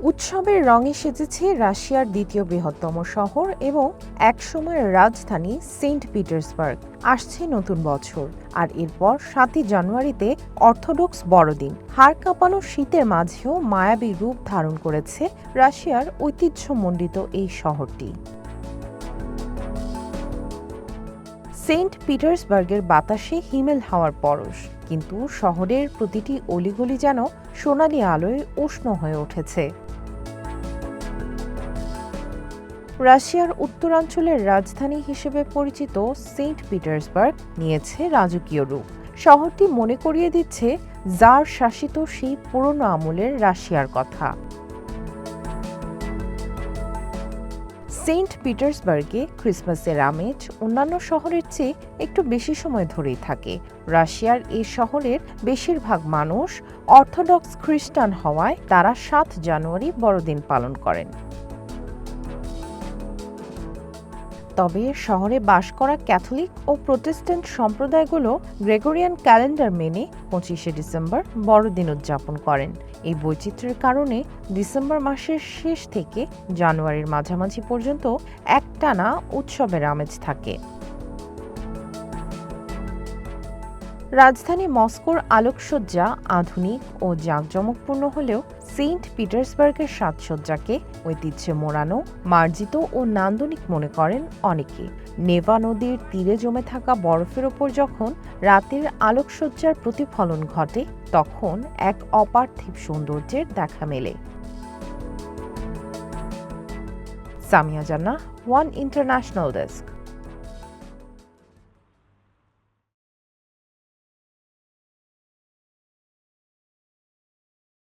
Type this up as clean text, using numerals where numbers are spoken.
উৎসবের রঙে সেজেছে রাশিয়ার দ্বিতীয় বৃহত্তম শহর এবং একসময়ের রাজধানী সেন্ট পিটার্সবার্গ। আসছে নতুন বছর, আর এরপর ৭ই জানুয়ারিতে অর্থোডক্স বড়দিন। হাড় কাঁপানো শীতের মাঝেও মায়াবী রূপ ধারণ করেছে রাশিয়ার ঐতিহ্যমণ্ডিত এই শহরটি। সেন্ট পিটার্সবার্গের বাতাসে হিমেল হাওয়ার পরশ, কিন্তু শহরের প্রতিটি অলিগলি যেন সোনালি আলোয় উষ্ণ হয়ে উঠেছে। রাশিয়ার উত্তরাঞ্চলের রাজধানী হিসেবে পরিচিত সেন্ট পিটার্সবার্গ নিয়েছে রাজকীয় রূপ। শহরটি মনে করিয়ে দিচ্ছে জার শাসিত সেই পুরনো আমলের রাশিয়ার কথা। সেন্ট পিটার্সবার্গে ক্রিসমাসের আমেজ অন্যান্য শহরের চেয়ে একটু বেশি সময় ধরেই থাকে। রাশিয়ার এই শহরের বেশিরভাগ মানুষ অর্থোডক্স খ্রিস্টান হওয়ায় তারা ৭ জানুয়ারি বড়দিন পালন করেন। তবে শহরে বাস করা ক্যাথলিক ও প্রোটেস্ট্যান্ট সম্প্রদায়গুলো গ্রেগরিয়ান ক্যালেন্ডার মেনে ২৫শে ডিসেম্বর বড়দিন উদযাপন করেন। এই বৈচিত্র্যের কারণে ডিসেম্বর মাসের শেষ থেকে জানুয়ারির মাঝামাঝি পর্যন্ত একটানা উৎসবের আমেজ থাকে। রাজধানী মস্কোর আলোকসজ্জা আধুনিক ও জাঁকজমকপূর্ণ হলেও সেন্ট পিটার্সবার্গের সাজসজ্জাকে ঐতিহ্যে মোড়ানো, মার্জিত ও নান্দনিক মনে করেন অনেকে। নেভা নদীর তীরে জমে থাকা বরফের ওপর যখন রাতের আলোকসজ্জার প্রতিফলন ঘটে, তখন এক অপার্থিব সৌন্দর্যের দেখা মেলে। সামিয়া জান্নাহ, ওয়ান ইন্টারন্যাশনাল ডেস্ক।